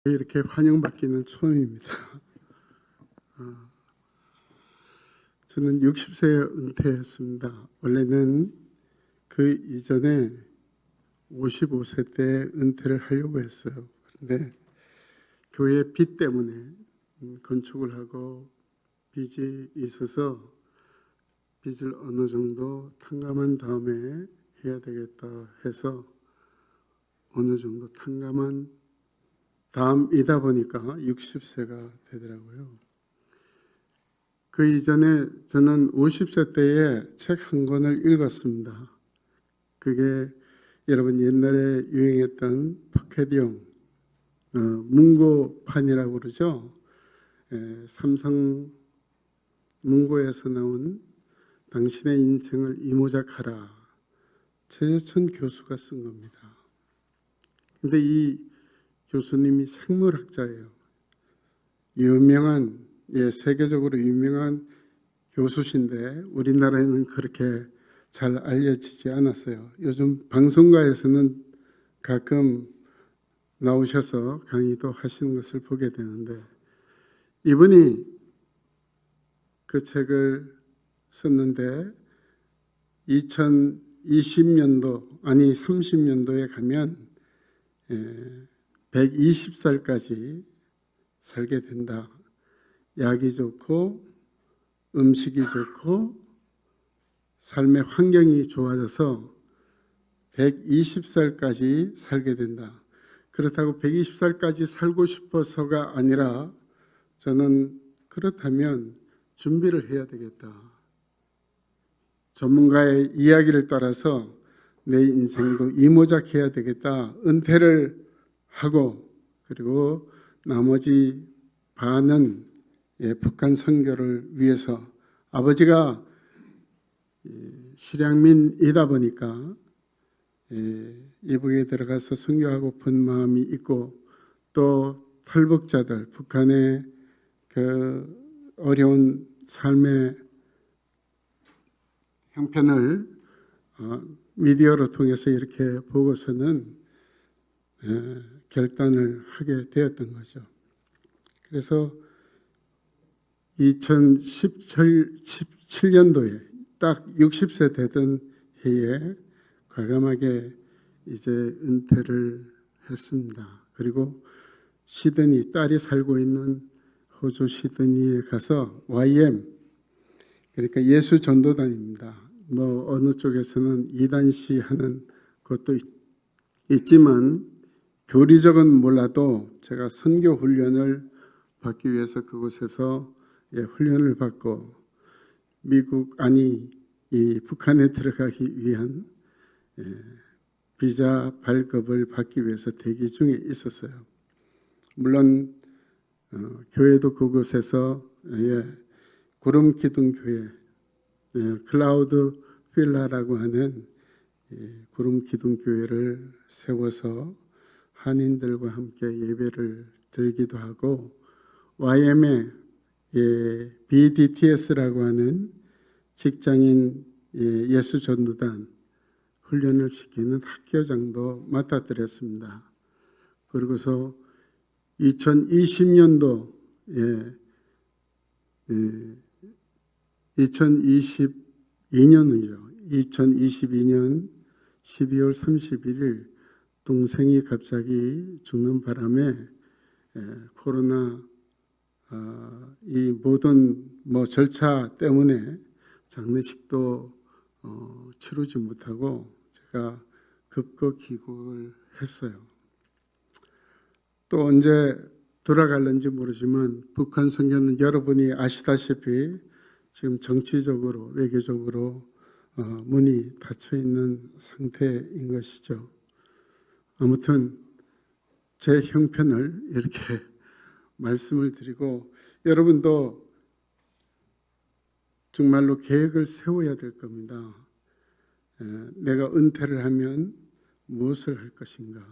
이렇게 환영받기는 처음입니다. 저는 60세에 은퇴했습니다. 원래는 그 이전에 55세 때 은퇴를 하려고 했어요. 그런데 교회 빚 때문에 건축을 하고 빚이 있어서 빚을 어느 정도 탕감한 다음에 해야 되겠다 해서 어느 정도 탕감한 다음이다 보니까 60세가 되더라고요. 그 이전에 저는 50세 때에 책 한 권을 읽었습니다. 그게 여러분 옛날에 유행했던 포켓용 문고판이라고 그러죠. 삼성 문고에서 나온 당신의 인생을 이모작하라. 최재천 교수가 쓴 겁니다. 근데 이 교수님이 생물학자예요. 유명한, 세계적으로 유명한 교수신데 우리나라에는 그렇게 잘 알려지지 않았어요. 요즘 방송가에서는 가끔 나오셔서 강의도 하시는 것을 보게 되는데, 이분이 그 책을 썼는데 2020년도 아니 30년도에 가면 120살까지 살게 된다. 약이 좋고 음식이 좋고 삶의 환경이 좋아져서 120살까지 살게 된다. 그렇다고 120살까지 살고 싶어서가 아니라 저는 그렇다면 준비를 해야 되겠다. 전문가의 이야기를 따라서 내 인생도 이모작해야 되겠다. 은퇴를 하고 그리고 나머지 반은 북한 선교를 위해서, 아버지가 실향민이다 보니까 이북에 들어가서 선교하고픈 마음이 있고, 또 탈북자들, 북한의 그 어려운 삶의 형편을 미디어로 통해서 이렇게 보고서는 결단을 하게 되었던 거죠. 그래서 2017년도에 딱 60세 되던 해에 과감하게 이제 은퇴를 했습니다. 그리고 시드니, 딸이 살고 있는 호주 시드니에 가서 YM, 그러니까 예수 전도단입니다. 뭐 어느 쪽에서는 이단시 하는 것도 있지만 교리적은 몰라도 제가 선교 훈련을 받기 위해서 그곳에서 훈련을 받고 이 북한에 들어가기 위한 비자 발급을 받기 위해서 대기 중에 있었어요. 물론 교회도 그곳에서 구름기둥교회, 클라우드 필라라고 하는 구름기둥교회를 세워서 한인들과 함께 예배를 드리기도 하고, YM에 BDTS라고 하는 직장인 예수전도단 훈련을 시키는 학교장도 맡아드렸습니다. 그리고서 2020년도 2022년 12월 31일 동생이 갑자기 죽는 바람에 코로나 이 모든 절차 때문에 장례식도 치르지 못하고 제가 급거 귀국을 했어요. 또 언제 돌아갈는지 모르지만 북한 선교는 여러분이 아시다시피 지금 정치적으로 외교적으로 문이 닫혀 있는 상태인 것이죠. 아무튼 제 형편을 이렇게 말씀을 드리고, 여러분도 정말로 계획을 세워야 될 겁니다. 내가 은퇴를 하면 무엇을 할 것인가,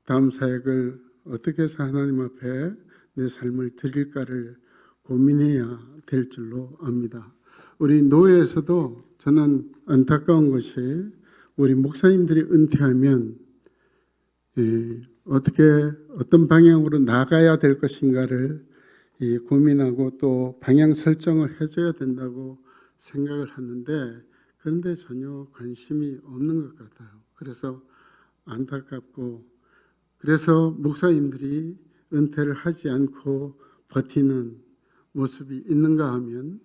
다음 사역을 어떻게 해서 하나님 앞에 내 삶을 드릴까를 고민해야 될 줄로 압니다. 우리 노예에서도 저는 안타까운 것이 우리 목사님들이 은퇴하면 어떻게 어떤 방향으로 나가야 될 것인가를 고민하고 또 방향 설정을 해줘야 된다고 생각을 하는데 그런데 전혀 관심이 없는 것 같아요. 그래서 안타깝고 그래서 목사님들이 은퇴를 하지 않고 버티는 모습이 있는가 하면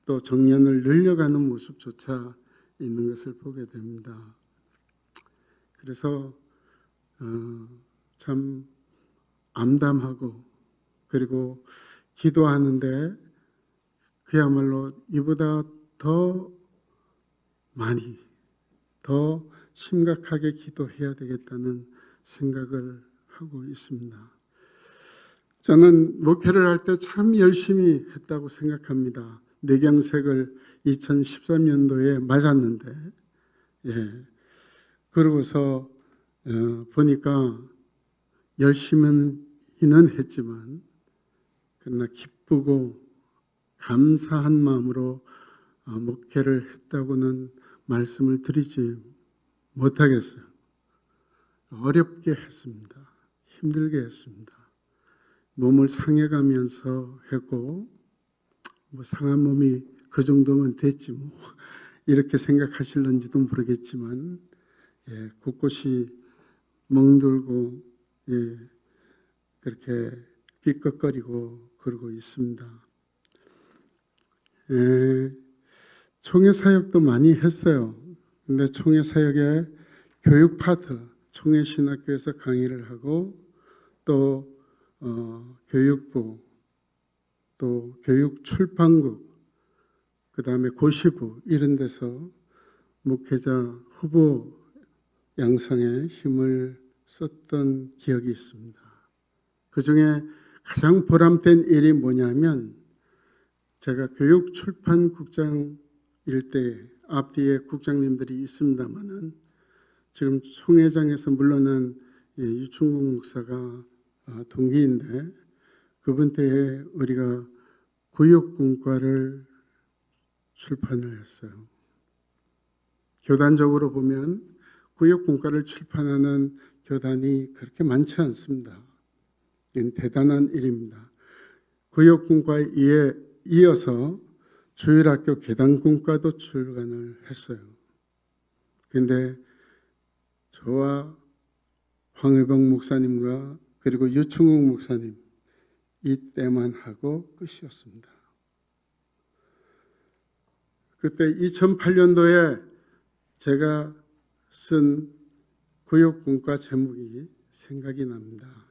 또 정년을 늘려가는 모습조차 있는 것을 보게 됩니다. 그래서 참 암담하고 그리고 기도하는데 그야말로 이보다 더 많이 더 심각하게 기도해야 되겠다는 생각을 하고 있습니다. 저는 목회를 할 때 참 열심히 했다고 생각합니다. 뇌경색을 2013년도에 맞았는데 그러고서 보니까 열심히는 했지만 그러나 기쁘고 감사한 마음으로 목회를 했다고는 말씀을 드리지 못하겠어요. 어렵게 했습니다. 힘들게 했습니다. 몸을 상해가면서 했고 뭐 상한 몸이 그 정도면 됐지 뭐 이렇게 생각하실런지도 모르겠지만 곳곳이 멍들고 그렇게 삐걱거리고 그러고 있습니다. 총회 사역도 많이 했어요. 근데 총회 사역에 교육 파트, 총회 신학교에서 강의를 하고 또 교육부, 또 교육출판국, 그 다음에 고시부 이런 데서 목회자 후보 양성에 힘을 썼던 기억이 있습니다. 그 중에 가장 보람된 일이 뭐냐면 제가 교육출판국장일 때 앞뒤에 국장님들이 있습니다만은 지금 총회장에서 물러난 유충국 목사가 동기인데 그분 때에 우리가 구역문과를 출판을 했어요. 교단적으로 보면 구역문과를 출판하는 교단이 그렇게 많지 않습니다. 이건 대단한 일입니다. 구역문과에 이어서 주일학교 계단문과도 출간을 했어요. 그런데 저와 황의봉 목사님과 그리고 유충욱 목사님 이때만 하고 끝이었습니다. 그때 2008년도에 제가 쓴 구역문과 제목이 생각이 납니다.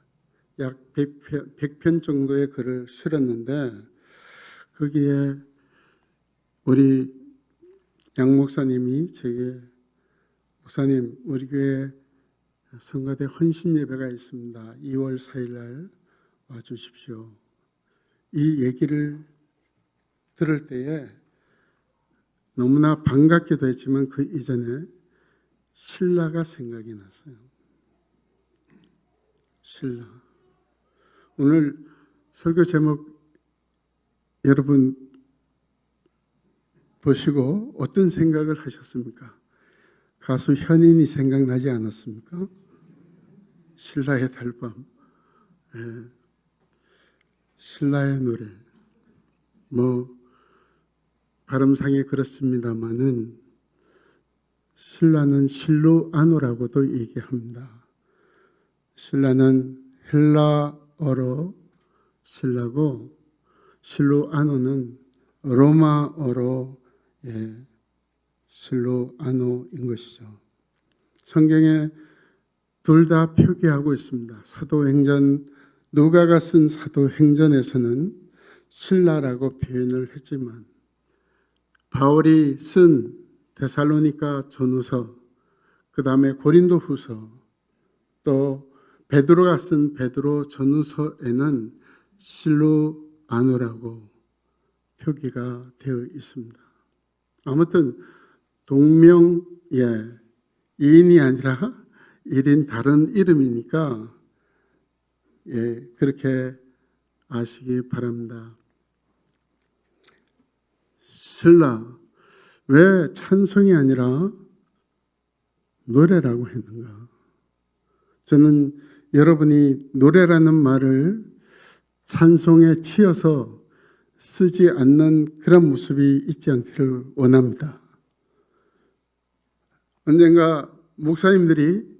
약 100편 정도의 글을 실었는데 거기에 우리 양 목사님이 제게 목사님 우리 교회 성가대 헌신 예배가 있습니다. 2월 4일 날 와주십시오. 이 얘기를 들을 때에 너무나 반갑기도 했지만 그 이전에 신라가 생각이 났어요. 신라. 오늘 설교 제목 여러분 보시고 어떤 생각을 하셨습니까? 가수 현인이 생각나지 않았습니까? 신라의 달밤, 신라의 노래. 뭐 발음상에 그렇습니다마는 신라는 실루아노라고도 얘기합니다. 신라는 헬라어로 신라고 실루아노는 로마어로 실루아노인 것이죠. 성경에 둘 다 표기하고 있습니다. 사도행전 누가가 쓴 사도행전에서는 신라라고 표현을 했지만 바울이 쓴 데살로니가 전후서, 그 다음에 고린도 후서, 또 베드로가 쓴 베드로 전후서에는 실루아노라고 표기가 되어 있습니다. 아무튼 동명 이인이 아니라 일인 다른 이름이니까 그렇게 아시기 바랍니다. 신라 왜 찬송이 아니라 노래라고 했는가? 저는 여러분이 노래라는 말을 찬송에 치여서 쓰지 않는 그런 모습이 있지 않기를 원합니다. 언젠가 목사님들이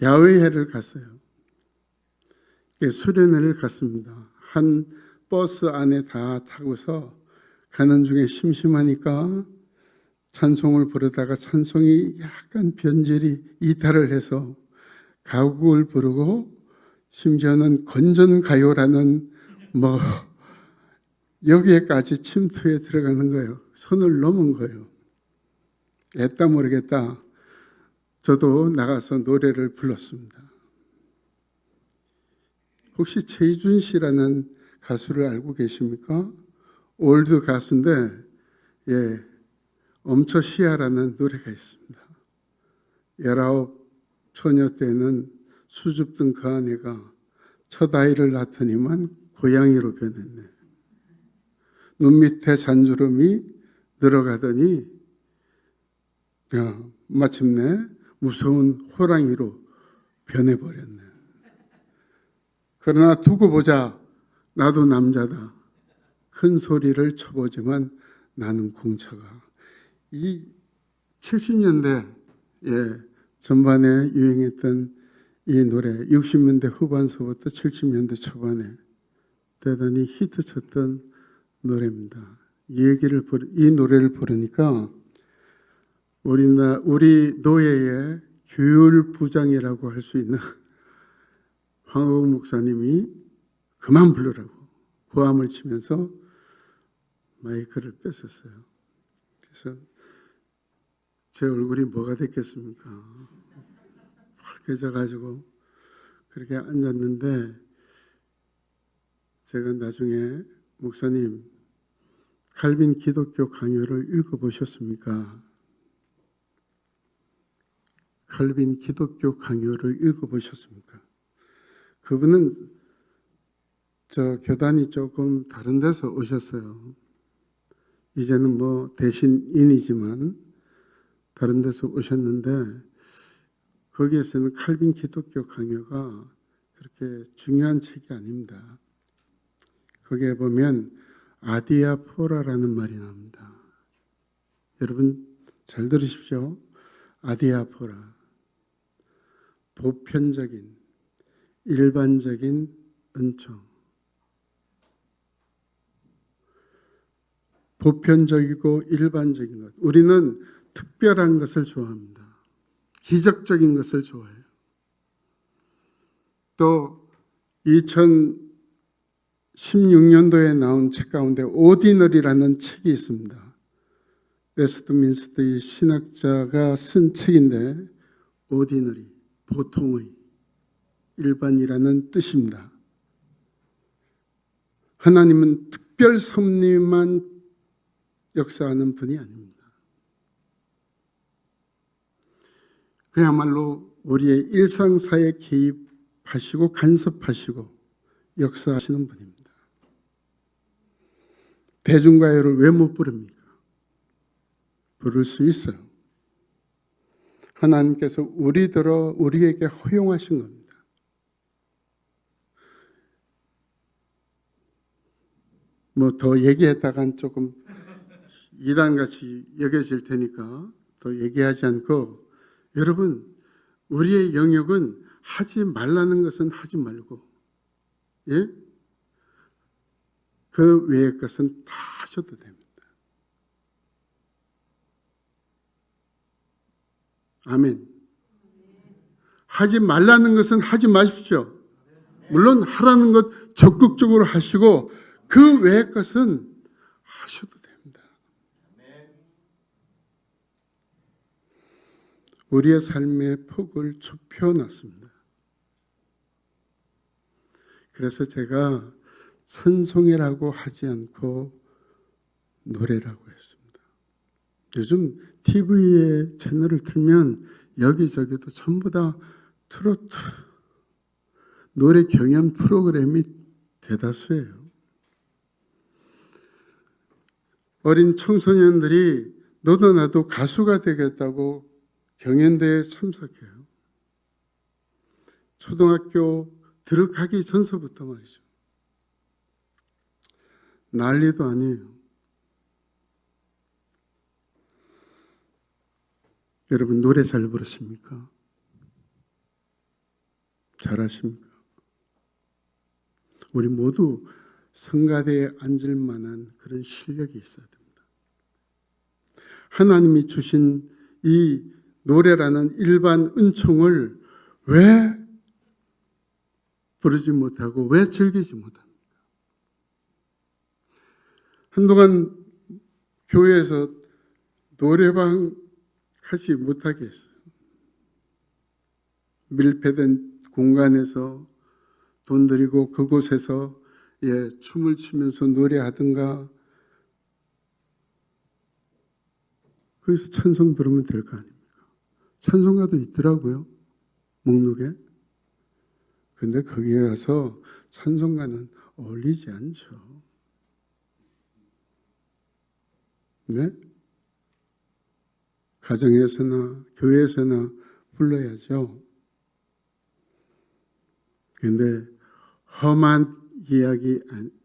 야외회를 갔어요. 수련회를 갔습니다. 한 버스 안에 다 타고서 가는 중에 심심하니까 찬송을 부르다가 찬송이 약간 변질이 이탈을 해서 가곡을 부르고 심지어는 건전가요라는 여기에까지 침투해 들어가는 거예요. 선을 넘은 거예요. 애따 모르겠다. 저도 나가서 노래를 불렀습니다. 혹시 최희준 씨라는 가수를 알고 계십니까? 올드 가수인데, 엄처시아라는 노래가 있습니다. 19 처녀 때는 수줍던 그 아내가 첫 아이를 낳더니만 고양이로 변했네. 눈 밑에 잔주름이 늘어가더니 마침내 무서운 호랑이로 변해버렸네. 그러나 두고 보자. 나도 남자다. 큰 소리를 쳐보지만 나는 공처가. 이 70년대 전반에 유행했던 이 노래 60년대 후반서부터 70년대 초반에 대단히 히트쳤던 노래입니다. 이 노래를 부르니까 우리 노예의 규율부장이라고 할 수 있는 황호국 목사님이 그만 부르라고 고함을 치면서 마이크를 뺐었어요. 그래서 제 얼굴이 뭐가 됐겠습니까? 빨개져가지고 그렇게 앉았는데 제가 나중에 목사님 칼빈 기독교 강요를 읽어보셨습니까? 칼빈 기독교 강요를 읽어보셨습니까? 그분은 저 교단이 조금 다른 데서 오셨어요. 이제는 대신인이지만 다른 데서 오셨는데 거기에서는 칼빈 기독교 강요가 그렇게 중요한 책이 아닙니다. 거기에 보면 아디아포라라는 말이 나옵니다. 여러분 잘 들으십시오. 아디아포라. 보편적인, 일반적인 은총. 보편적이고 일반적인 것. 우리는 특별한 것을 좋아합니다. 기적적인 것을 좋아해요. 또 2016년도에 나온 책 가운데 오디너리라는 책이 있습니다. 웨스트민스터의 신학자가 쓴 책인데 오디너리, 보통의, 일반이라는 뜻입니다. 하나님은 특별 섭리만 역사하는 분이 아닙니다. 그야말로 우리의 일상사에 개입하시고 간섭하시고 역사하시는 분입니다. 대중가요를 왜 못 부릅니까? 부를 수 있어요. 하나님께서 우리에게 허용하신 겁니다. 더 얘기했다간 조금 이단같이 여겨질 테니까 더 얘기하지 않고, 여러분 우리의 영역은 하지 말라는 것은 하지 말고 그 외의 것은 다 하셔도 됩니다. 아멘. 하지 말라는 것은 하지 마십시오. 물론 하라는 것 적극적으로 하시고 그 외의 것은 하셔도 됩니다. 우리의 삶의 폭을 좁혀놨습니다. 그래서 제가 찬송이라고 하지 않고 노래라고 했습니다. 요즘 TV의 채널을 틀면 여기저기도 전부 다 트로트, 노래 경연 프로그램이 대다수예요. 어린 청소년들이 너도 나도 가수가 되겠다고 경연대회에 참석해요. 초등학교 들어가기 전서부터 말이죠. 난리도 아니에요. 여러분 노래 잘 부르십니까? 잘하십니까? 우리 모두 성가대에 앉을 만한 그런 실력이 있어야 됩니다. 하나님이 주신 이 노래라는 일반 은총을 왜 부르지 못하고 왜 즐기지 못합니까? 한동안 교회에서 노래방 하지 못하게 했어요. 밀폐된 공간에서 돈 들이고 그곳에서 춤을 추면서 노래하든가 거기서 찬송 부르면 될 거 아닙니까? 찬송가도 있더라고요. 목록에. 근데 거기에 가서 찬송가는 어울리지 않죠. 네? 가정에서나 교회에서나 불러야죠. 근데 험한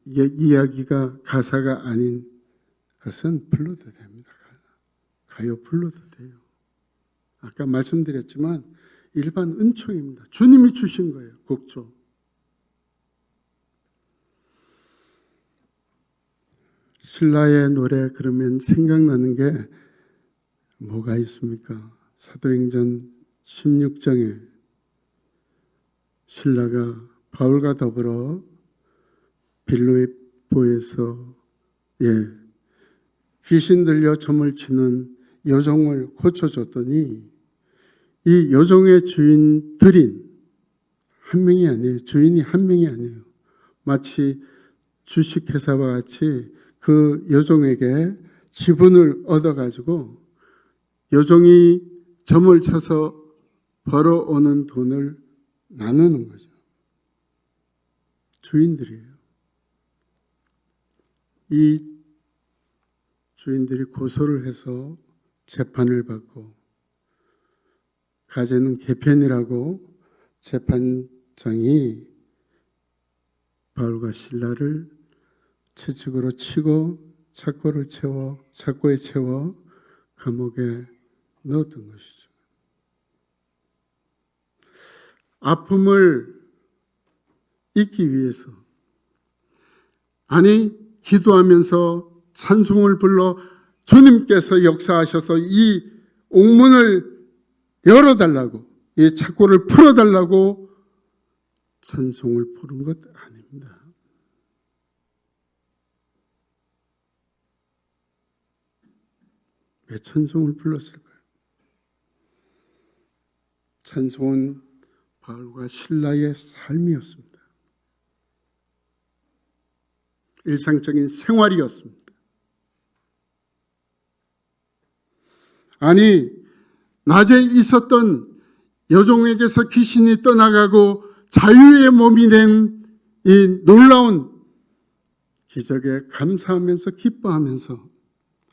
이야기가 가사가 아닌 것은 불러도 됩니다. 가요 불러도 돼요. 아까 말씀드렸지만 일반 은총입니다. 주님이 주신 거예요. 곡조. 신라의 노래 그러면 생각나는 게 뭐가 있습니까? 사도행전 16장에 신라가 바울과 더불어 빌립보에서 귀신 들려 점을 치는 여종을 고쳐줬더니 이 여종의 주인들인 한 명이 아니에요. 주인이 한 명이 아니에요. 마치 주식회사와 같이 그 여종에게 지분을 얻어가지고 여종이 점을 쳐서 벌어오는 돈을 나누는 거죠. 주인들이에요. 이 주인들이 고소를 해서 재판을 받고 가제는 개편이라고 재판장이 바울과 실라를 채찍으로 치고 착고에 채워 감옥에 넣었던 것이죠. 아픔을 잊기 위해서 기도하면서 찬송을 불러 주님께서 역사하셔서 이 옥문을 열어달라고 이 착고를 풀어달라고 찬송을 부른 것 아닙니다. 왜 찬송을 불렀을까요? 찬송은 바울과 실라의 삶이었습니다. 일상적인 생활이었습니다. 낮에 있었던 여종에게서 귀신이 떠나가고 자유의 몸이 된 이 놀라운 기적에 감사하면서 기뻐하면서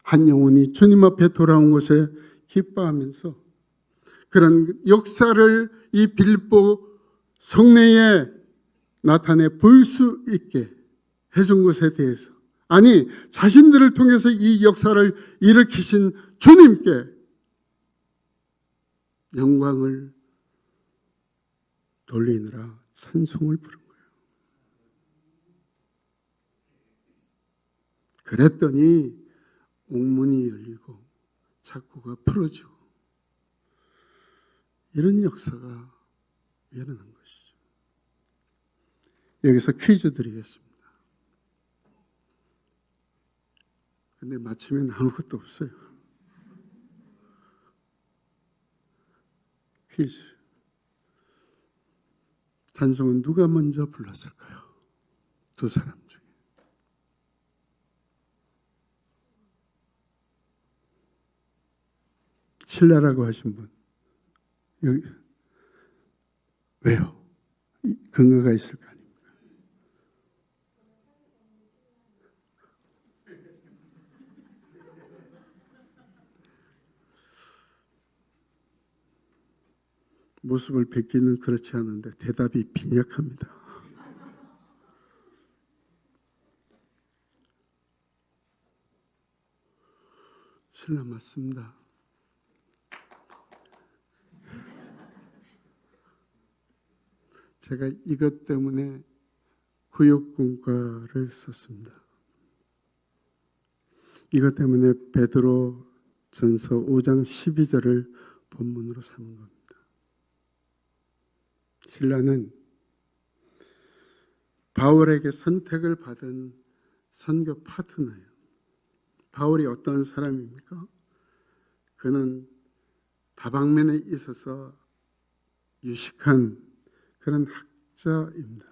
한 영혼이 주님 앞에 돌아온 것에 기뻐하면서 그런 역사를 이 빌립보 성내에 나타내 보일 수 있게 해준 것에 대해서 자신들을 통해서 이 역사를 일으키신 주님께 영광을 돌리느라 찬송을 부른 거예요. 그랬더니 옥문이 열리고 착고가 풀어지고 이런 역사가 일어난 것이죠. 여기서 퀴즈 드리겠습니다. 근데 마치면 아무것도 없어요. 퀴즈. 찬송은 누가 먼저 불렀을까요? 두 사람 중에. 신라라고 하신 분. 여기. 왜요? 근거가 있을 거 아닙니까? 모습을 뵙기는 그렇지 않은데 대답이 빈약합니다. 신랑 맞습니다. 제가 이것 때문에 구역군과를 썼습니다. 이것 때문에 베드로 전서 5장 12절을 본문으로 삼은 겁니다. 신라는 바울에게 선택을 받은 선교 파트너예요. 바울이 어떤 사람입니까? 그는 다방면에 있어서 유식한 그런 학자입니다.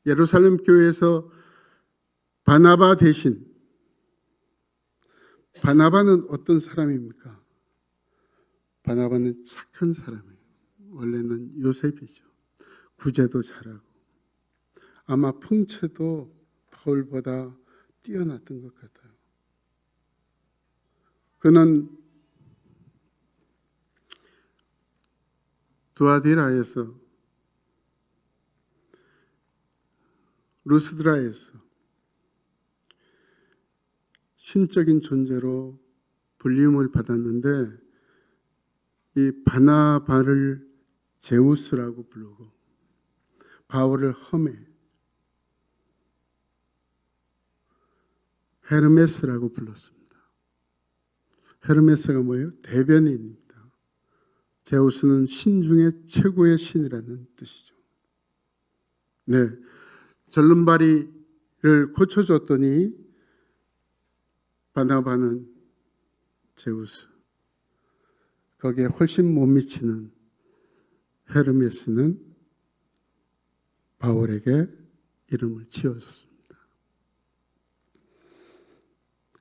예루살렘 교회에서 바나바 대신, 바나바는 어떤 사람입니까? 바나바는 착한 사람이에요. 원래는 요셉이죠. 구제도 잘하고 아마 풍채도 바울보다 뛰어났던 것 같아요. 그는 두아디라에서, 루스드라에서 신적인 존재로 불림을 받았는데 이 바나바를 제우스라고 부르고 바울을 험해, 헤르메스라고 불렀습니다. 헤르메스가 뭐예요? 대변인입니다. 제우스는 신 중에 최고의 신이라는 뜻이죠. 네, 절름발이를 고쳐줬더니 바나바는 제우스, 거기에 훨씬 못 미치는 헤르메스는 바울에게 이름을 지어줬습니다.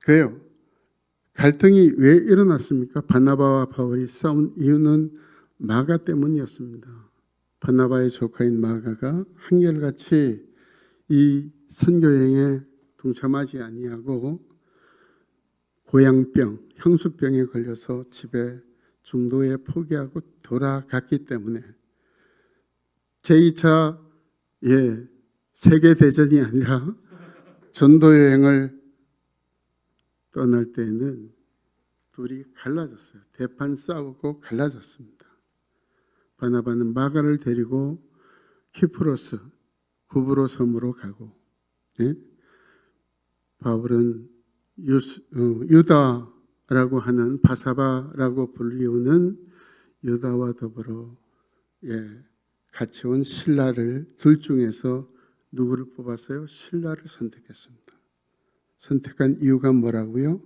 그래요. 갈등이 왜 일어났습니까? 바나바와 바울이 싸운 이유는 마가 때문이었습니다. 바나바의 조카인 마가가 한결같이 이 선교여행에 동참하지 아니하고 고양병, 향수병에 걸려서 집에 중도에 포기하고 돌아갔기 때문에 제2차 세계대전이 아니라 전도여행을 떠날 때에는 둘이 갈라졌어요. 대판 싸우고 갈라졌습니다. 바나바는 마가를 데리고 키프로스, 구브로 섬으로 가고, 바울은 유다라고 하는 바사바라고 불리우는 유다와 더불어 같이 온 실라를 둘 중에서 누구를 뽑았어요? 실라를 선택했습니다. 선택한 이유가 뭐라고요?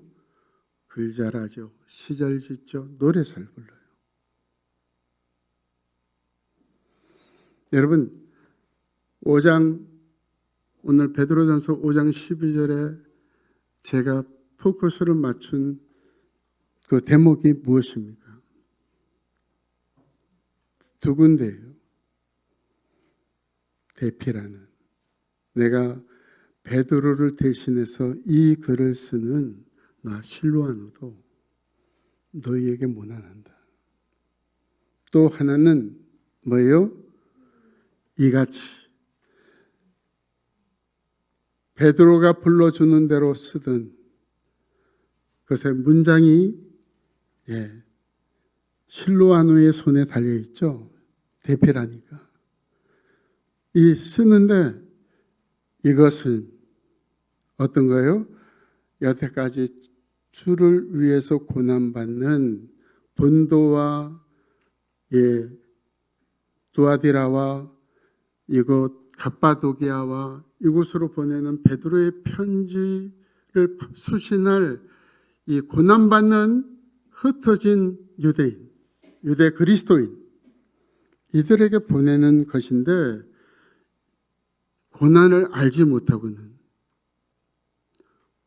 글 잘하죠, 시 잘 짓죠, 노래 잘 불러요. 여러분, 5장, 오늘 베드로전서 5장 12절에 제가 포커스를 맞춘 그 대목이 무엇입니까? 두 군데예요. 대피라는, 내가 베드로를 대신해서 이 글을 쓰는 나 실로아노도 너희에게 문안한다. 또 하나는 뭐예요? 이같이 베드로가 불러주는 대로 쓰던 그것의 문장이 실로아노의 손에 달려있죠. 대피라니까. 이 쓰는데 이것은 어떤 거예요? 여태까지 주를 위해서 고난받는 본도와 두아디라와 이곳 갑바도기아와 이곳으로 보내는 베드로의 편지를 수신할 이 고난받는 흩어진 유대인, 유대 그리스도인, 이들에게 보내는 것인데, 고난을 알지 못하고는,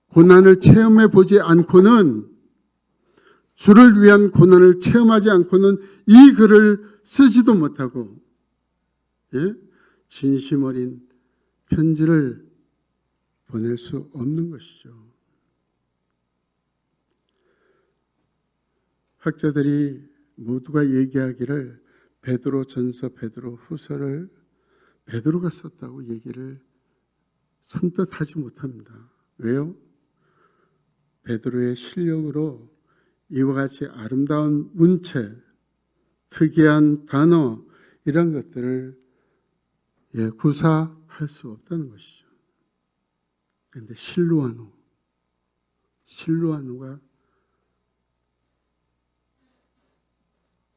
고난을 체험해 보지 않고는, 주를 위한 고난을 체험하지 않고는 이 글을 쓰지도 못하고, 진심 어린 편지를 보낼 수 없는 것이죠. 학자들이 모두가 얘기하기를 베드로전서, 베드로후서를 베드로가 썼다고 얘기를 선뜻 하지 못합니다. 왜요? 베드로의 실력으로 이와 같이 아름다운 문체, 특이한 단어 이런 것들을 구사할 수 없다는 것이죠. 그런데 실로아노가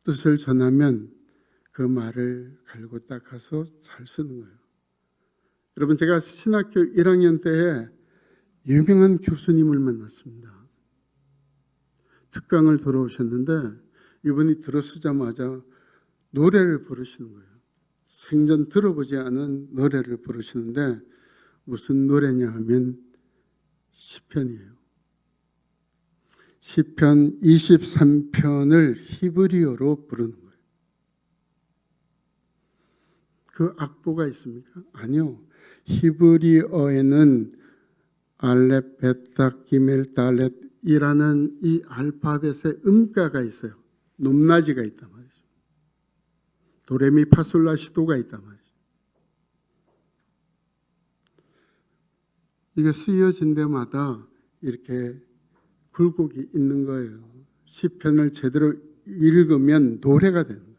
뜻을 전하면 그 말을 갈고 닦아서 잘 쓰는 거예요. 여러분, 제가 신학교 1학년 때에 유명한 교수님을 만났습니다. 특강을 들어오셨는데 이분이 들어서자마자 노래를 부르시는 거예요. 생전 들어보지 않은 노래를 부르시는데 무슨 노래냐 하면 시편이에요. 시편 23편을 히브리어로 부르는 거예요. 그 악보가 있습니까? 아니요. 히브리어에는 알렙, 베타, 기멜, 달렛이라는 이 알파벳의 음가가 있어요. 높낮이가 있단 말이죠. 도레미 파솔라시도가 있단 말이죠. 이게 쓰여진 데마다 이렇게 굴곡이 있는 거예요. 시편을 제대로 읽으면 노래가 되는 거예요.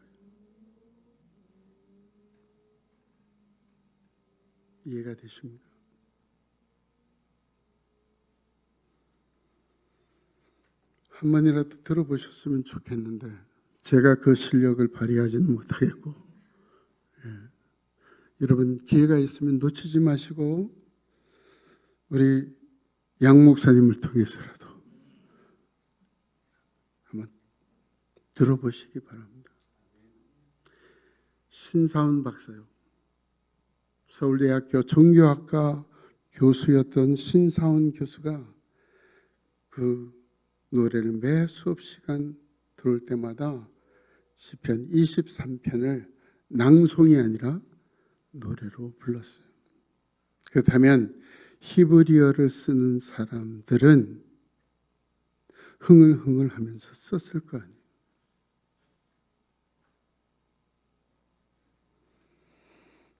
이해가 되십니까? 한 번이라도 들어보셨으면 좋겠는데 제가 그 실력을 발휘하지는 못하겠고, 여러분 기회가 있으면 놓치지 마시고 우리 양 목사님을 통해서라도 한번 들어보시기 바랍니다. 신사훈 박사요. 서울대학교 종교학과 교수였던 신사훈 교수가 그 노래를 매 수업 시간 들어올 때마다 시편 23편을 낭송이 아니라 노래로 불렀어요. 그렇다면 히브리어를 쓰는 사람들은 흥얼흥얼 하면서 썼을 거 아니에요.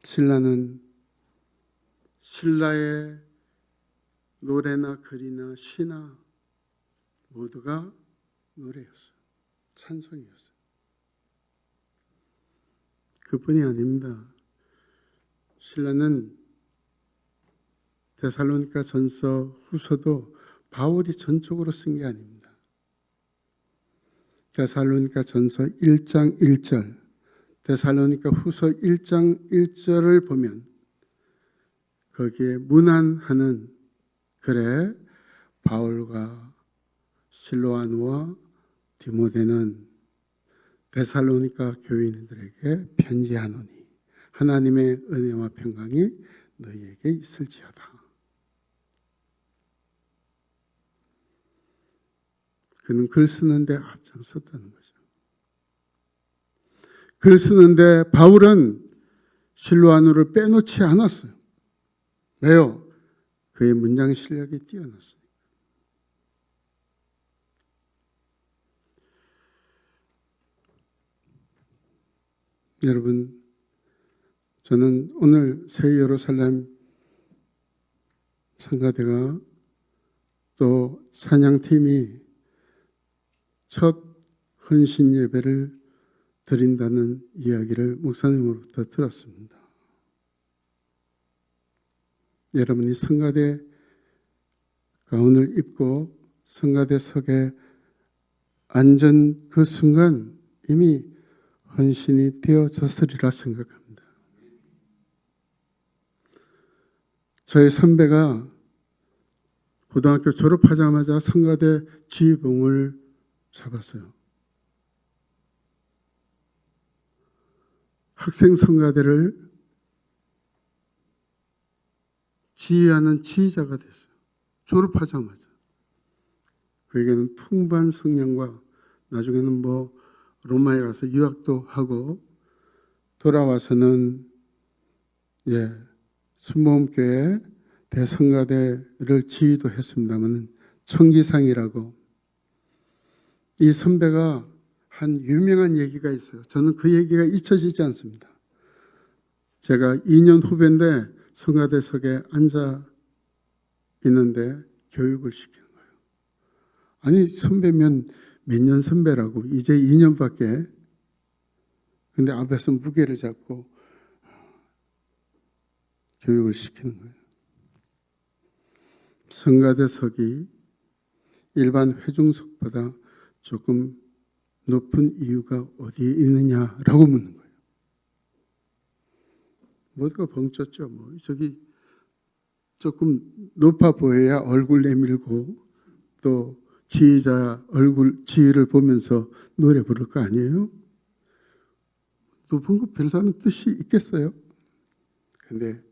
신라는 신라의 노래나 글이나 시나 모두가 노래였어요. 찬송이었어요. 그뿐이 아닙니다. 신라는 데살로니가 전서 후서도 바울이 전적으로 쓴 게 아닙니다. 데살로니가 전서 1장 1절, 데살로니가 후서 1장 1절을 보면 거기에 문안하는 글에 바울과 실로아누와 디모데는 데살로니가 교인들에게 편지하노니 하나님의 은혜와 평강이 너희에게 있을지어다. 그는 글 쓰는데 앞장섰다는 거죠. 글 쓰는데 바울은 실로아누를 빼놓지 않았어요. 왜요? 그의 문장 실력이 뛰어났어요. 여러분, 저는 오늘 새 예루살렘 성가대가 또 찬양팀이 첫 헌신 예배를 드린다는 이야기를 목사님으로부터 들었습니다. 여러분이 성가대 가운을 입고 성가대석에 앉은 그 순간 이미 헌신이 되어졌으리라 생각합니다. 저의 선배가 고등학교 졸업하자마자 성가대 지휘봉을 잡았어요. 학생 성가대를 지휘하는 지휘자가 됐어요. 졸업하자마자. 그에게는 풍부한 성령과 나중에는 로마에 가서 유학도 하고 돌아와서는 순복음교회 대성가대를 지휘도 했습니다만 청기상이라고 이 선배가 한 유명한 얘기가 있어요. 저는 그 얘기가 잊혀지지 않습니다. 제가 2년 후배인데 성가대석에 앉아 있는데 교육을 시키는 거예요. 아니, 선배면 몇 년 선배라고, 이제 2년밖에. 근데 앞에서 무게를 잡고 교육을 시키는 거예요. 성가대석이 일반 회중석보다 조금 높은 이유가 어디에 있느냐라고 묻는 거예요. 모두가 벙쪘죠. 뭐 저기 조금 높아 보여야 얼굴 내밀고 또 지휘자 얼굴 지휘를 보면서 노래 부를 거 아니에요? 높은 거 별다른 뜻이 있겠어요? 근데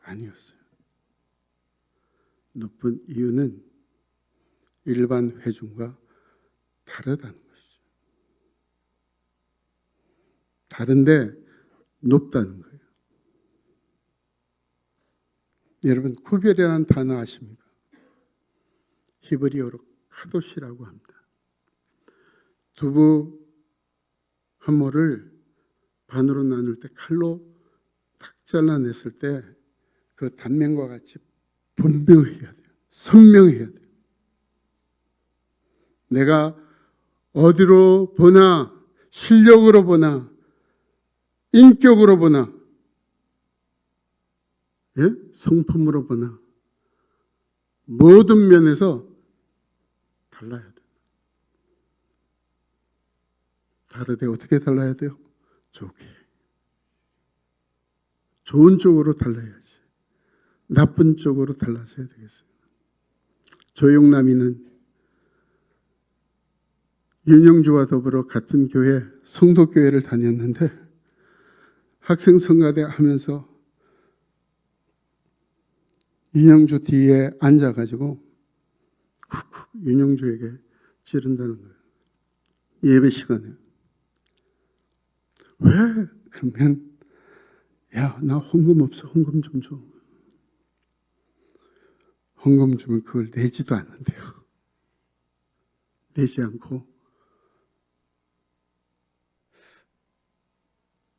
아니었어요. 높은 이유는 일반 회중과 다르다는 것이죠. 다른데 높다는 거예요. 여러분, 구별이라는 단어 아십니까? 히브리어로 카도시라고 합니다. 두부 한 모를 반으로 나눌 때 칼로 탁 잘라냈을 때 그 단면과 같이 분명해야 돼요. 선명해야 돼요. 내가 어디로 보나, 실력으로 보나, 인격으로 보나, 예? 성품으로 보나, 모든 면에서 달라야 돼요. 다르되 어떻게 달라야 돼요? 좋게. 좋은 쪽으로 달라야지. 나쁜 쪽으로 달라서야 되겠어요. 조용남이는 윤영주와 더불어 같은 교회, 성도교회를 다녔는데 학생 성가대 하면서 윤영주 뒤에 앉아가지고 쿡쿡 윤영주에게 찌른다는 거예요. 예배 시간에. 왜? 그러면 야, 나 헌금 없어. 헌금 좀 줘. 헌금 주면 그걸 내지도 않는데요. 내지 않고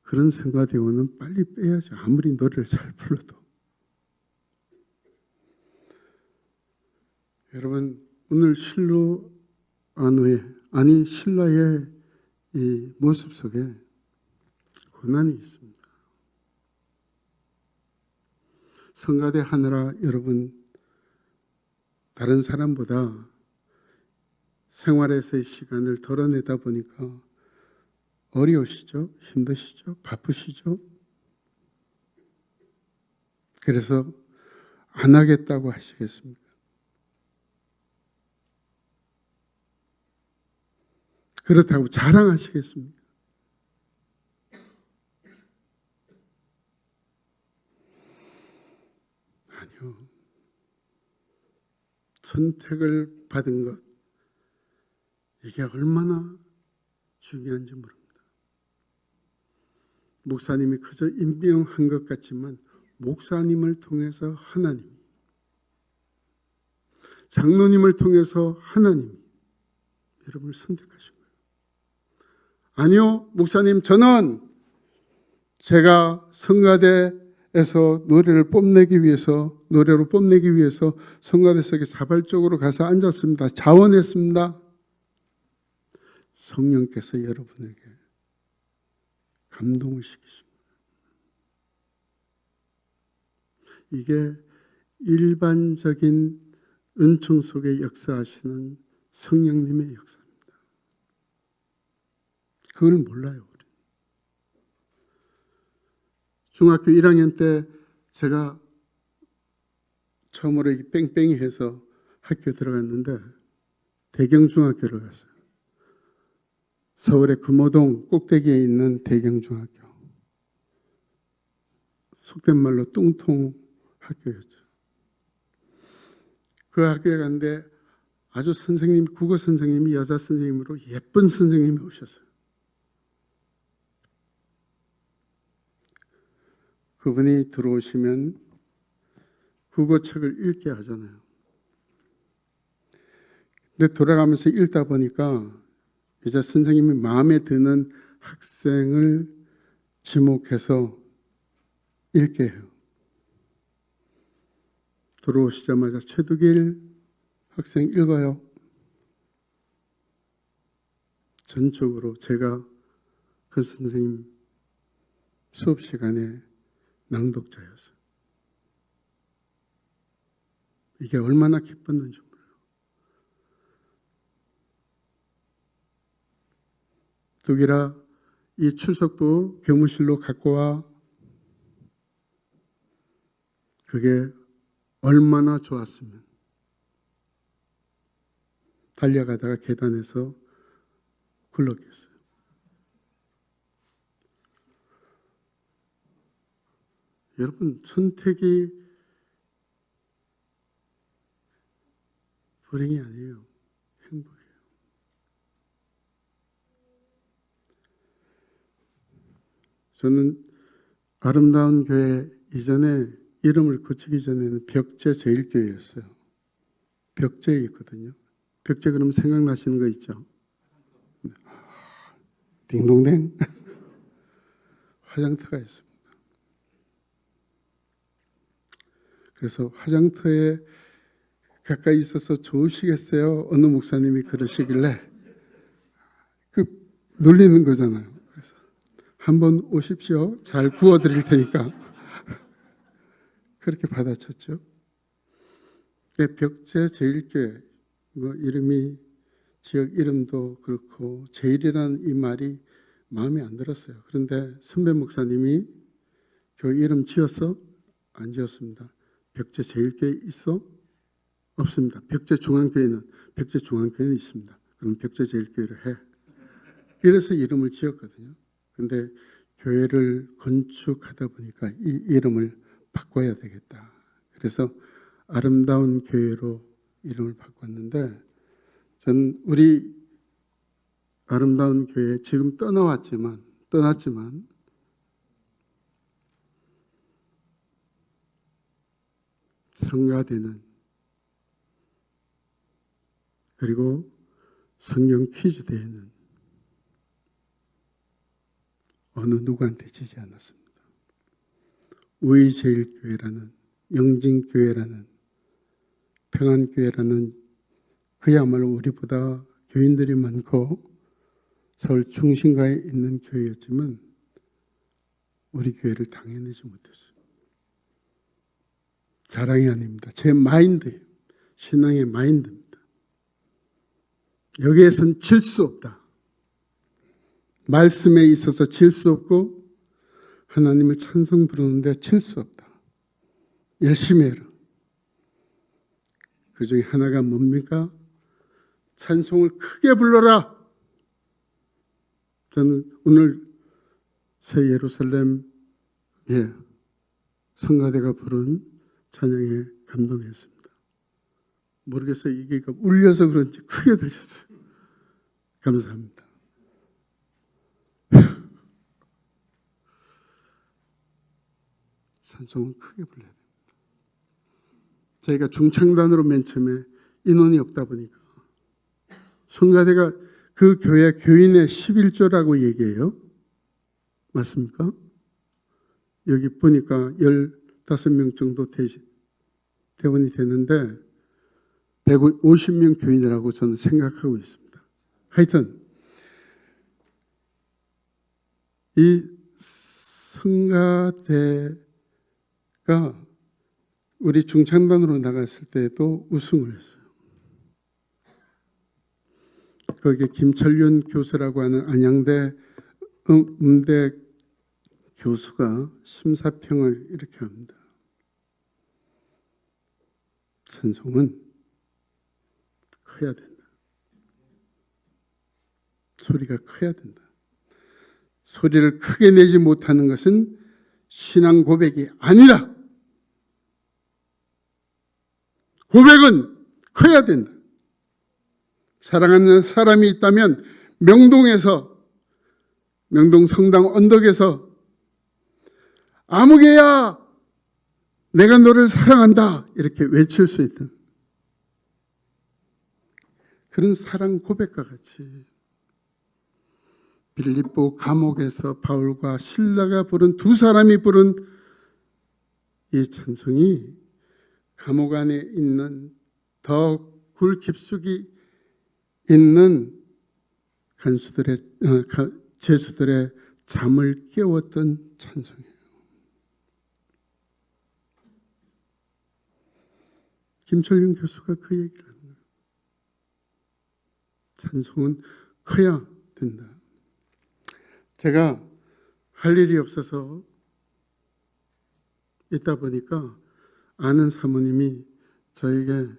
그런 성가대원은 빨리 빼야지. 아무리 노래를 잘 불러도. 여러분, 오늘 실로 안후의 아니 신라의 이 모습 속에 고난이 있습니다. 성가대 하느라 여러분 다른 사람보다 생활에서의 시간을 덜어내다 보니까 어려우시죠? 힘드시죠? 바쁘시죠? 그래서 안 하겠다고 하시겠습니까? 그렇다고 자랑하시겠습니까? 아니요. 선택을 받은 것, 이게 얼마나 중요한지 모릅니다. 목사님이 그저 임명한 것 같지만 목사님을 통해서 하나님이, 장로님을 통해서 하나님이 여러분을 선택하신 거예요. 아니요, 목사님, 저는 제가 성가대에서 노래로 뽐내기 위해서 성가대석에 자발적으로 가서 앉았습니다. 자원했습니다. 성령께서 여러분에게 감동을 시키십니다. 이게 일반적인 은총 속에 역사하시는 성령님의 역사입니다. 그걸 몰라요. 우리. 중학교 1학년 때 제가 처음으로 뺑뺑이 해서 학교에 들어갔는데 대경중학교를 갔어요. 서울의 금호동 꼭대기에 있는 대경중학교. 속된 말로 뚱통 학교였죠. 그 학교에 갔는데 아주 국어 선생님이 여자 선생님으로 예쁜 선생님이 오셨어요. 그분이 들어오시면 국어책을 읽게 하잖아요. 근데 돌아가면서 읽다 보니까 이제 선생님이 마음에 드는 학생을 지목해서 읽게 해요. 들어오시자마자 최두길 학생 읽어요. 전적으로 제가 그 선생님 수업 시간에 낭독자였어요. 이게 얼마나 기뻤는지 몰라요. 두길아, 이 출석부 교무실로 갖고 와. 그게 얼마나 좋았으면. 달려가다가 계단에서 굴렀겠어요. 여러분, 선택이 불행이 아니에요. 행복이에요. 저는 아름다운 교회 이전에 이름을 고치기 전에는 벽제 제일교회였어요. 벽제에 있거든요. 벽제 그러면 생각나시는 거 있죠? 딩동댕 화장터가 있습니다. 그래서 화장터에 가까이 있어서 좋으시겠어요? 어느 목사님이 그러시길래 놀리는 거잖아요. 그래서 한번 오십시오. 잘 구워드릴 테니까. 그렇게 받아쳤죠. 벽제 제일교회, 이름이 지역 이름도 그렇고 제일이라는 이 말이 마음에 안 들었어요. 그런데 선배 목사님이 교회 이름 지었어? 안 지었습니다. 벽제 제일교회 있어? 없습니다. 벽제 중앙교회는 있습니다. 그럼 벽제 제일교회로 해. 이래서 이름을 지었거든요. 근데 교회를 건축하다 보니까 이 이름을 바꿔야 되겠다. 그래서 아름다운 교회로 이름을 바꿨는데, 저는 우리 아름다운 교회 지금 떠났지만 성가대는, 그리고 성경 퀴즈 대회는 어느 누구한테 지지 않았습니다. 우의제일교회라는, 영진교회라는, 평안교회라는 그야말로 우리보다 교인들이 많고 서울 중심가에 있는 교회였지만 우리 교회를 당해내지 못했어요. 자랑이 아닙니다. 제 마인드예요. 신앙의 마인드입니다. 여기에선 질 수 없다. 말씀에 있어서 질 수 없고 하나님을 찬송 부르는데 질 수 없다. 열심히 해라. 그 중에 하나가 뭡니까? 찬송을 크게 불러라. 저는 오늘 새 예루살렘 성가대가 부른 찬양에 감동했습니다. 모르겠어요. 이게 울려서 그런지 크게 들렸어요. 감사합니다. 찬송은 크게 불러야 됩니다. 저희가 중창단으로 맨 처음에 인원이 없다 보니까 성가대가 그 교회 교인의 11조라고 얘기해요. 맞습니까? 여기 보니까 15명 정도 대원이 되는데 150명 교인이라고 저는 생각하고 있습니다. 하여튼 이 성가대가 우리 중창단으로 나갔을 때도 우승을 했어요. 거기에 김철윤 교수라고 하는 안양대 음대 교수가 심사평을 이렇게 합니다. 찬송은 커야 된다. 소리가 커야 된다. 소리를 크게 내지 못하는 것은 신앙 고백이 아니라 고백은 커야 된다. 사랑하는 사람이 있다면 명동 성당 언덕에서 아무개야 내가 너를 사랑한다 이렇게 외칠 수 있던 그런 사랑 고백과 같이 빌립보 감옥에서 바울과 실라가 부른, 두 사람이 부른 이 찬송이 감옥 안에 있는 더 굴 깊숙이 있는 죄수들의 잠을 깨웠던 찬송이에요. 김철윤 교수가 그 얘기를 하는 거예요. 찬송은 커야 된다. 제가 할 일이 없어서 있다 보니까 아는 사모님이 저에게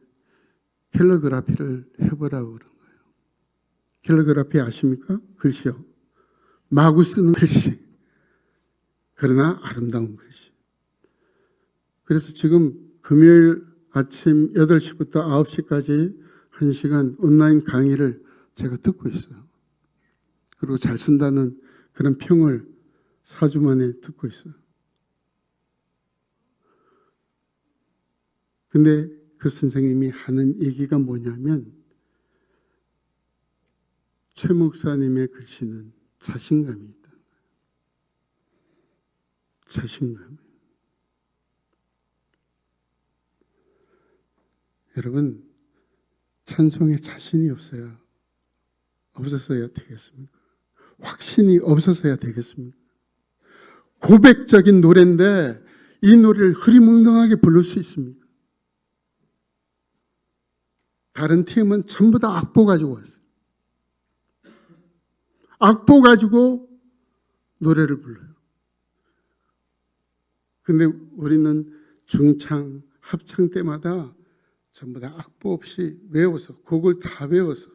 캘리그라피를 해보라고 그런 거예요. 캘리그라피 아십니까? 글씨요. 마구 쓰는 글씨. 그러나 아름다운 글씨. 그래서 지금 금요일 아침 8시부터 9시까지 1시간 온라인 강의를 제가 듣고 있어요. 그리고 잘 쓴다는 그런 평을 4주 만에 듣고 있어요. 근데 그 선생님이 하는 얘기가 뭐냐면 최 목사님의 글씨는 자신감이 있다. 자신감. 여러분, 찬송에 자신이 없어서야 되겠습니까? 확신이 없어서야 되겠습니까? 고백적인 노래인데 이 노래를 흐리멍덩하게 부를 수 있습니까? 다른 팀은 전부 다 악보 가지고 왔어요. 악보 가지고 노래를 불러요. 근데 우리는 중창, 합창 때마다 전부 다 악보 없이 외워서, 곡을 다 외워서,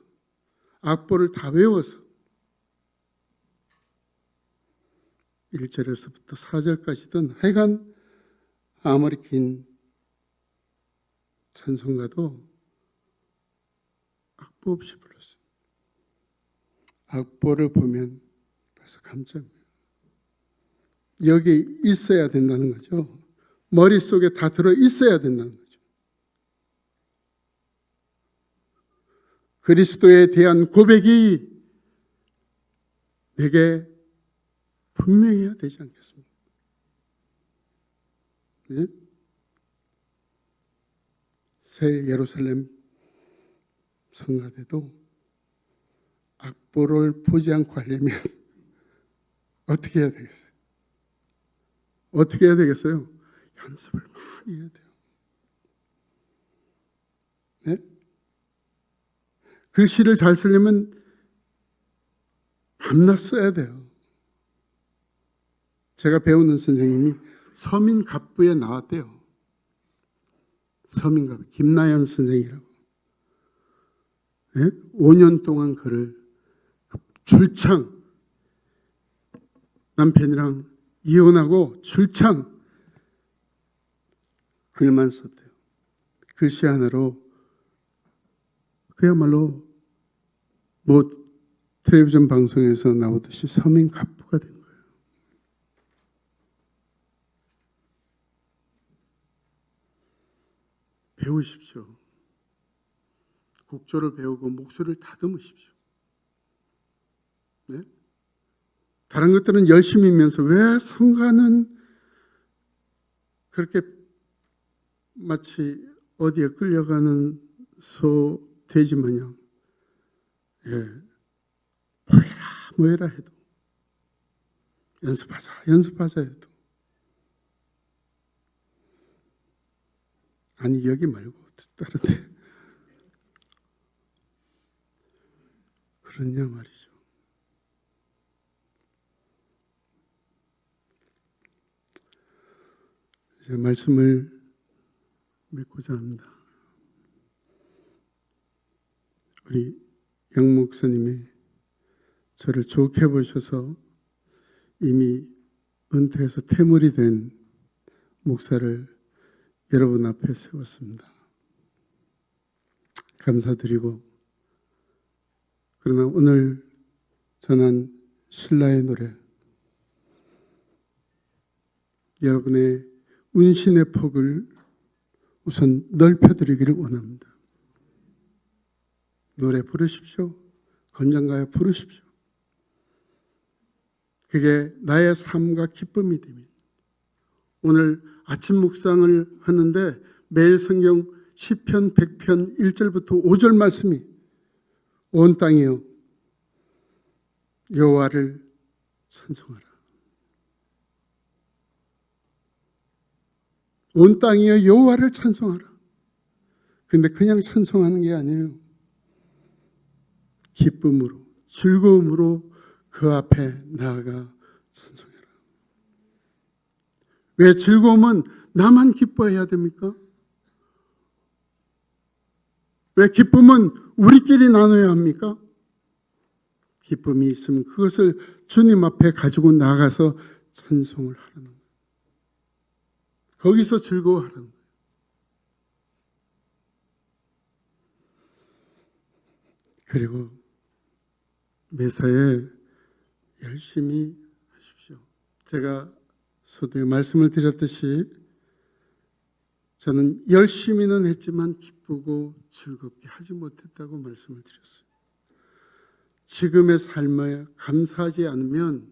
악보를 다 외워서 1절에서부터 4절까지든 하여간 아무리 긴 찬송가도 악보 없이 불렀어요. 악보를 보면 벌써 감점이에요. 여기 있어야 된다는 거죠. 머릿속에 다 들어 있어야 된다는 거죠. 그리스도에 대한 고백이 내게 분명해야 되지 않겠습니까? 네? 새 예루살렘 성가대도 악보를 보지 않고 하려면 어떻게 해야 되겠어요? 어떻게 해야 되겠어요? 연습을 많이 해야 돼요. 네? 글씨를 잘 쓰려면 밤낮 써야 돼요. 제가 배우는 선생님이 서민갑부에 나왔대요. 서민갑부, 김나연 선생이라고. 네? 5년 동안 글을 줄창, 남편이랑 이혼하고 줄창 글만 썼대요. 글씨 하나로 그야말로 텔레비전 방송에서 나오듯이 서민갑부가 된 거예요. 배우십시오. 곡조를 배우고 목소리를 다듬으십시오. 네? 다른 것들은 열심히면서 왜 성가는 그렇게 마치 어디에 끌려가는 소 돼지 마냥 뭐해라 해도 연습하자 해도 아니 여기 말고 다른 데 그러냐 말이죠. 이제 말씀을 맺고자 합니다. 우리 양 목사님이 저를 좋게 보셔서 이미 은퇴해서 퇴물이 된 목사를 여러분 앞에 세웠습니다. 감사드리고, 그러나 오늘 전한 신라의 노래, 여러분의 운신의 폭을 우선 넓혀드리기를 원합니다. 노래 부르십시오. 건장가요 부르십시오. 그게 나의 삶과 기쁨이 됩니다. 오늘 아침 묵상을 하는데 매일 성경 시편 100편 1절부터 5절 말씀이 온 땅이여 여호와를 찬송하라. 온 땅이여 여호와를 찬송하라. 근데 그냥 찬송하는 게 아니에요. 기쁨으로, 즐거움으로 그 앞에 나아가 찬송해라. 왜 즐거움은 나만 기뻐해야 됩니까? 왜 기쁨은 우리끼리 나눠야 합니까? 기쁨이 있으면 그것을 주님 앞에 가지고 나가서 찬송을 하라는 거예요. 거기서 즐거워하라는 거예요. 그리고 매사에 열심히 하십시오. 제가 서두에 말씀을 드렸듯이 저는 열심히는 했지만 기쁘고 즐겁게 하지 못했다고 말씀을 드렸어요. 지금의 삶에 감사하지 않으면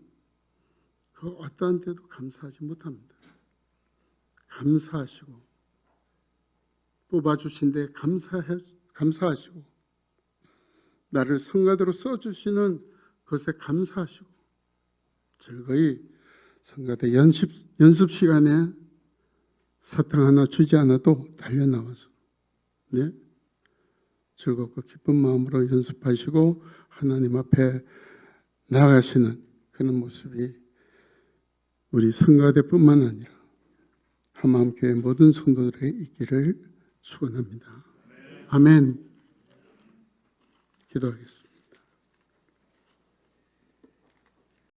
그 어떠한 때도 감사하지 못합니다. 감사하시고 뽑아주신 데 감사하시고 나를 성가대로 써주시는 것에 감사하시고 즐거이 성가대 연습 시간에 사탕 하나 주지 않아도 달려나와서 즐겁고 기쁜 마음으로 연습하시고 하나님 앞에 나아가시는 그런 모습이 우리 성가대뿐만 아니라 한마음교회 모든 성도들에게 있기를 축원합니다. 아멘. 기도하겠습니다.